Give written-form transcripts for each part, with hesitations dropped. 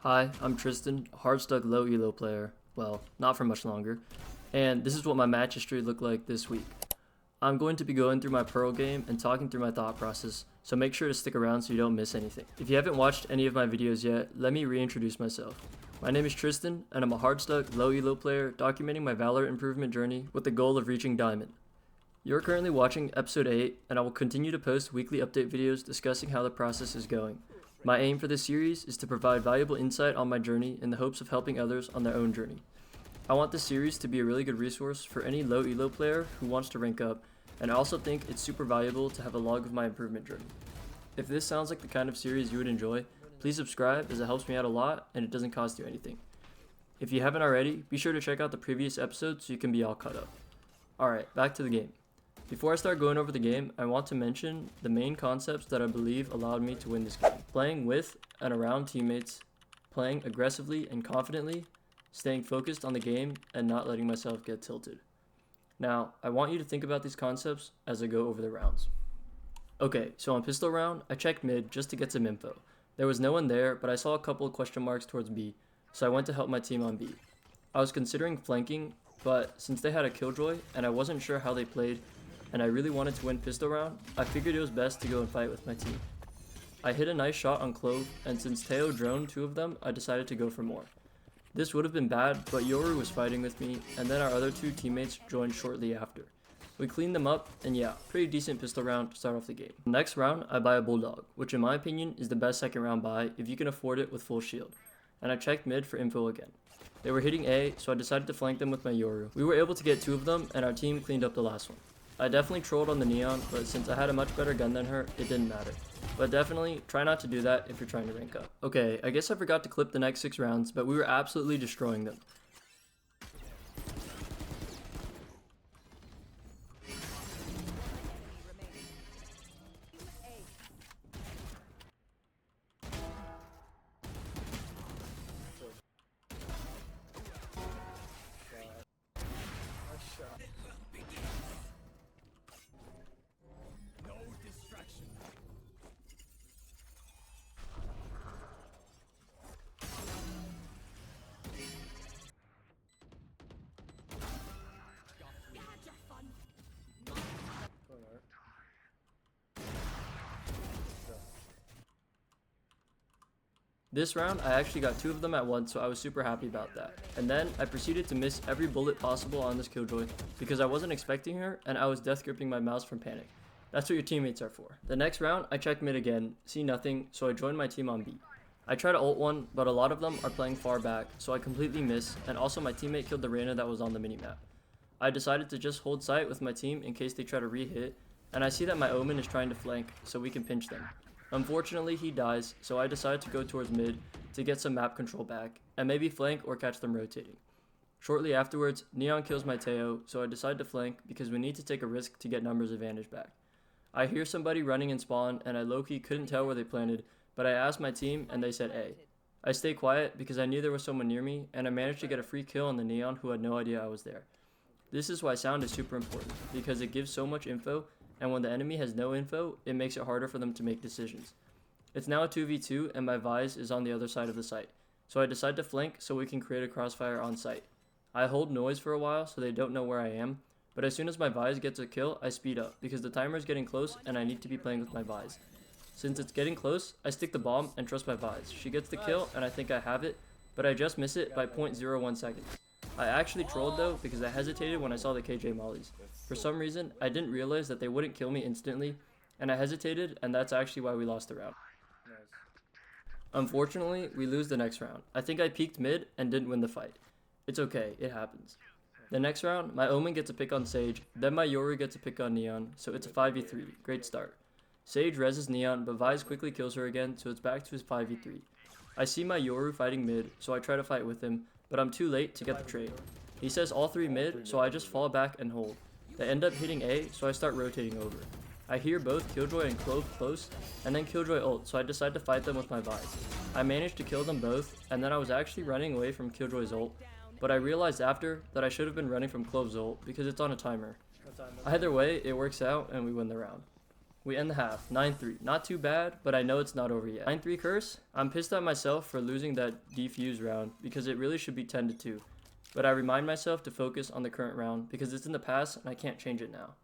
Hi, I'm Tristan, hard-stuck low elo player. Well, not for much longer. And this is what my match history looked like this week. I'm going to be going through my Pearl game and talking through my thought process, so make sure to stick around so you don't miss anything. If you haven't watched any of my videos yet, let me reintroduce myself. My name is Tristan, and I'm a hard-stuck low elo player documenting my Valor improvement journey with the goal of reaching Diamond. You're currently watching episode 8, and I will continue to post weekly update videos discussing how the process is going. My aim for this series is to provide valuable insight on my journey in the hopes of helping others on their own journey. I want this series to be a really good resource for any low elo player who wants to rank up, and I also think it's super valuable to have a log of my improvement journey. If this sounds like the kind of series you would enjoy, please subscribe as it helps me out a lot and it doesn't cost you anything. If you haven't already, be sure to check out the previous episodes so you can be all caught up. Alright, back to the game. Before I start going over the game, I want to mention the main concepts that I believe allowed me to win this game. Playing with and around teammates, playing aggressively and confidently, staying focused on the game, and not letting myself get tilted. Now, I want you to think about these concepts as I go over the rounds. Okay, so on pistol round, I checked mid just to get some info. There was no one there, but I saw a couple of question marks towards B, so I went to help my team on B. I was considering flanking, but since they had a killjoy and I wasn't sure how they played, and I really wanted to win pistol round, I figured it was best to go and fight with my team. I hit a nice shot on Clove, and since Teo droned 2 of them, I decided to go for more. This would have been bad, but Yoru was fighting with me, and then our other 2 teammates joined shortly after. We cleaned them up, and yeah, pretty decent pistol round to start off the game. Next round, I buy a Bulldog, which in my opinion is the best second round buy if you can afford it with full shield. And I checked mid for info again. They were hitting A, so I decided to flank them with my Yoru. We were able to get 2 of them, and our team cleaned up the last one. I definitely trolled on the Neon, but since I had a much better gun than her, it didn't matter. But definitely, try not to do that if you're trying to rank up. Okay, I guess I forgot to clip the next 6 rounds, but we were absolutely destroying them. This round, I actually got 2 of them at once, so I was super happy about that. And then, I proceeded to miss every bullet possible on this killjoy because I wasn't expecting her and I was death gripping my mouse from panic. That's what your teammates are for. The next round, I checked mid again, see nothing, so I joined my team on B. I tried to ult one, but a lot of them are playing far back, so I completely miss, and also my teammate killed the Reyna that was on the minimap. I decided to just hold sight with my team in case they try to re-hit, and I see that my Omen is trying to flank, so we can pinch them. Unfortunately, he dies, so I decided to go towards mid to get some map control back, and maybe flank or catch them rotating. Shortly afterwards, Neon kills my Teo, so I decide to flank because we need to take a risk to get numbers advantage back. I hear somebody running in spawn, and I low-key couldn't tell where they planted, but I asked my team, and they said A. I stayed quiet because I knew there was someone near me, and I managed to get a free kill on the Neon who had no idea I was there. This is why sound is super important, because it gives so much info, and when the enemy has no info, it makes it harder for them to make decisions. It's now a 2v2 and my Vise is on the other side of the site, so I decide to flank so we can create a crossfire on site. I hold noise for a while so they don't know where I am, but as soon as my Vise gets a kill, I speed up because the timer is getting close and I need to be playing with my Vise. Since it's getting close, I stick the bomb and trust my Vise. She gets the kill and I think I have it, but I just miss it by 0.01 seconds. I actually trolled though because I hesitated when I saw the KJ mollies. For some reason, I didn't realize that they wouldn't kill me instantly, and I hesitated, and that's actually why we lost the round. Unfortunately, we lose the next round. I think I peeked mid and didn't win the fight. It's okay, it happens. The next round, my Omen gets a pick on Sage, then my Yoru gets a pick on Neon, so it's a 5v3, great start. Sage reses Neon, but Vise quickly kills her again, so it's back to his 5v3. I see my Yoru fighting mid, so I try to fight with him, but I'm too late to get the trade. He says all 3 mid, so I just fall back and hold. They end up hitting A, so I start rotating over. I hear both Killjoy and Clove close, and then Killjoy ult, so I decide to fight them with my Vise. I managed to kill them both, and then I was actually running away from Killjoy's ult, but I realized after that I should have been running from Clove's ult because it's on a timer. Either way, it works out and we win the round. We end the half, 9-3. Not too bad, but I know it's not over yet. 9-3 curse? I'm pissed at myself for losing that defuse round because it really should be 10-2. But I remind myself to focus on the current round because it's in the past and I can't change it now.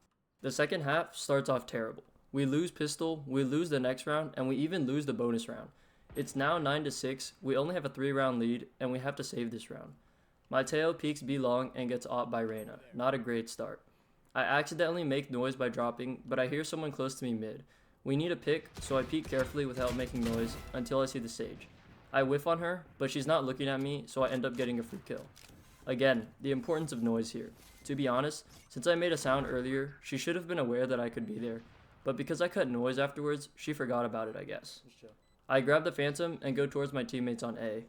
The second half starts off terrible. We lose pistol, we lose the next round, and we even lose the bonus round. It's now 9-6, we only have a 3-round lead, and we have to save this round. My tail peeks B long and gets aught by Reyna. Not a great start. I accidentally make noise by dropping, but I hear someone close to me mid. We need a pick, so I peek carefully without making noise until I see the sage. I whiff on her, but she's not looking at me, so I end up getting a free kill. Again, the importance of noise here. To be honest, since I made a sound earlier, she should have been aware that I could be there. But because I cut noise afterwards, she forgot about it, I guess. I grab the Phantom and go towards my teammates on A.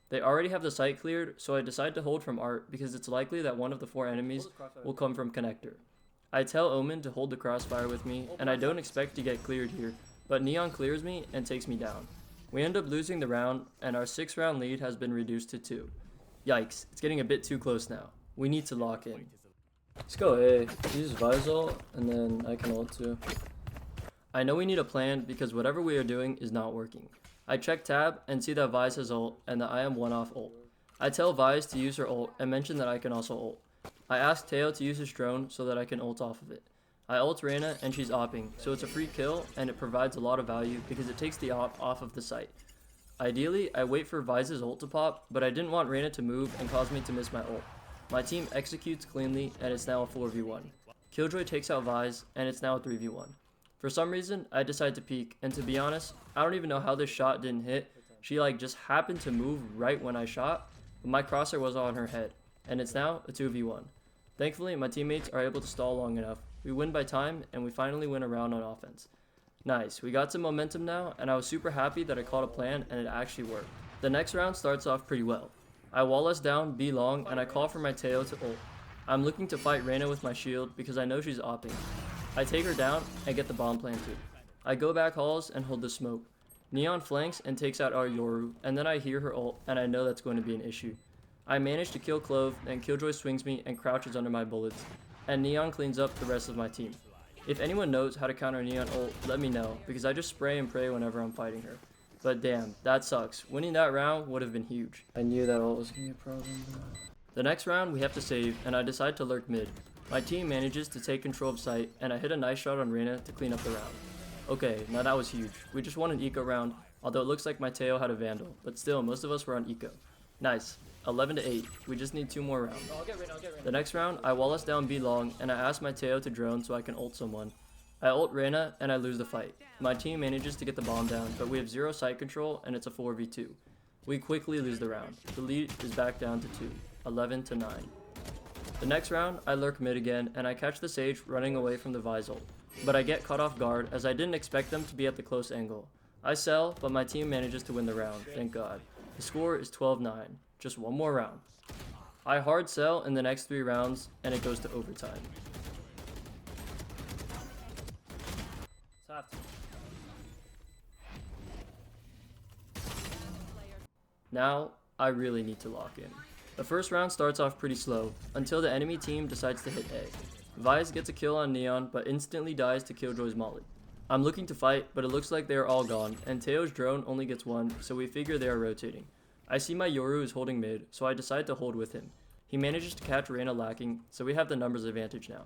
They already have the site cleared, so I decide to hold from Art because it's likely that one of the 4 enemies will come from Connector. I tell Omen to hold the crossfire with me, and I don't expect to get cleared here, but Neon clears me and takes me down. We end up losing the round, and our 6-round lead has been reduced to 2. Yikes, it's getting a bit too close now. We need to lock in. Let's go A. Use Visol, and then I can ult too. I know we need a plan because whatever we are doing is not working. I check tab and see that Vise has ult and that I am 1-off ult. I tell Vise to use her ult and mention that I can also ult. I ask Teo to use his drone so that I can ult off of it. I ult Reyna and she's opping, so it's a free kill and it provides a lot of value because it takes the op off of the site. Ideally, I wait for Vise's ult to pop, but I didn't want Reyna to move and cause me to miss my ult. My team executes cleanly and it's now a 4v1. Killjoy takes out Vise and it's now a 3v1. For some reason, I decide to peek, and to be honest, I don't even know how this shot didn't hit. She just happened to move right when I shot, but my crosshair was on her head, and it's now a 2v1. Thankfully, my teammates are able to stall long enough. We win by time, and we finally win a round on offense. Nice, we got some momentum now, and I was super happy that I caught a plan and it actually worked. The next round starts off pretty well. I wall us down B long, and I call for my Teo to ult. I'm looking to fight Reyna with my shield because I know she's opping. I take her down and get the bomb planted. I go back halls and hold the smoke. Neon flanks and takes out our Yoru, and then I hear her ult and I know that's going to be an issue. I manage to kill Clove, and Killjoy swings me and crouches under my bullets, and Neon cleans up the rest of my team. If anyone knows how to counter Neon ult, let me know, because I just spray and pray whenever I'm fighting her. But damn, that sucks. Winning that round would have been huge. I knew that ult was going to be a problem. The next round we have to save, and I decide to lurk mid. My team manages to take control of site, and I hit a nice shot on Reyna to clean up the round. Okay, now that was huge. We just won an eco round, although it looks like my Teo had a Vandal, but still, most of us were on eco. Nice. 11-8. We just need 2 more rounds. I'll get Reyna. The next round, I wall us down B long, and I ask my Teo to drone so I can ult someone. I ult Reyna, and I lose the fight. My team manages to get the bomb down, but we have 0 site control, and it's a 4v2. We quickly lose the round. The lead is back down to 2, 11-9. The next round, I lurk mid again, and I catch the Sage running away from the Vise ult. But I get caught off guard, as I didn't expect them to be at the close angle. I sell, but my team manages to win the round, thank God. The score is 12-9, just 1 more round. I hard sell in the next 3 rounds, and it goes to overtime. Now, I really need to lock in. The first round starts off pretty slow, until the enemy team decides to hit A. Vise gets a kill on Neon, but instantly dies to Killjoy's molly. I'm looking to fight, but it looks like they are all gone, and Teo's drone only gets 1, so we figure they are rotating. I see my Yoru is holding mid, so I decide to hold with him. He manages to catch Reyna lacking, so we have the numbers advantage now.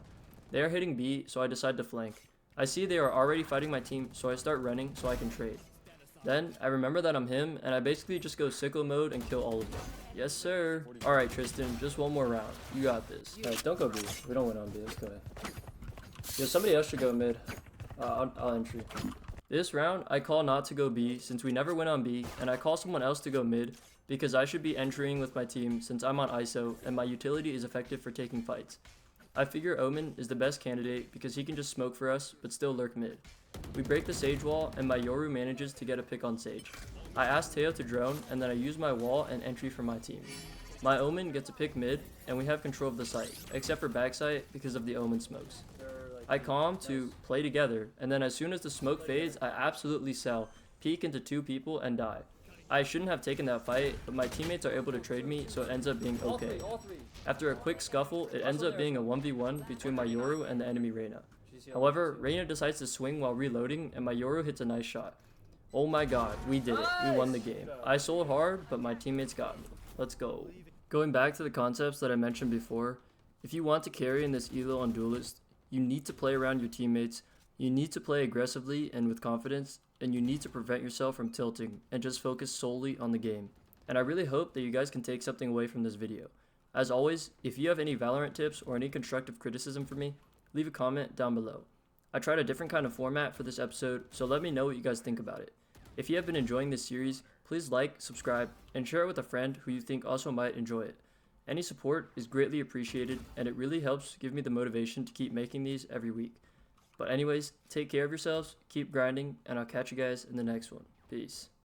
They are hitting B, so I decide to flank. I see they are already fighting my team, so I start running so I can trade. Then, I remember that I'm him, and I basically just go sicko mode and kill all of them. Yes, sir. Alright, Tristan, just 1 more round. You got this. Alright, don't go B. We don't win on B. Let's go A. Yo, somebody else should go mid. I'll entry. This round, I call not to go B since we never win on B, and I call someone else to go mid because I should be entering with my team since I'm on ISO and my utility is effective for taking fights. I figure Omen is the best candidate because he can just smoke for us, but still lurk mid. We break the Sage wall, and my Yoru manages to get a pick on Sage. I ask Teo to drone, and then I use my wall and entry for my team. My Omen gets a pick mid, and we have control of the site, except for backside because of the Omen smokes. I call him to play together, and then as soon as the smoke fades, I absolutely sell, peek into 2 people, and die. I shouldn't have taken that fight, but my teammates are able to trade me, so it ends up being okay. After a quick scuffle, it ends up being a 1v1 between my Yoru and the enemy Reyna. However, Reyna decides to swing while reloading, and my Yoru hits a nice shot. Oh my god, we did it. We won the game. I sold hard, but my teammates got me. Let's go. Going back to the concepts that I mentioned before, if you want to carry in this elo on Duelist, you need to play around your teammates, you need to play aggressively and with confidence, and you need to prevent yourself from tilting and just focus solely on the game. And I really hope that you guys can take something away from this video. As always, if you have any Valorant tips or any constructive criticism for me, leave a comment down below. I tried a different kind of format for this episode, so let me know what you guys think about it. If you have been enjoying this series, please like, subscribe, and share it with a friend who you think also might enjoy it. Any support is greatly appreciated, and it really helps give me the motivation to keep making these every week. But anyways, take care of yourselves, keep grinding, and I'll catch you guys in the next one. Peace.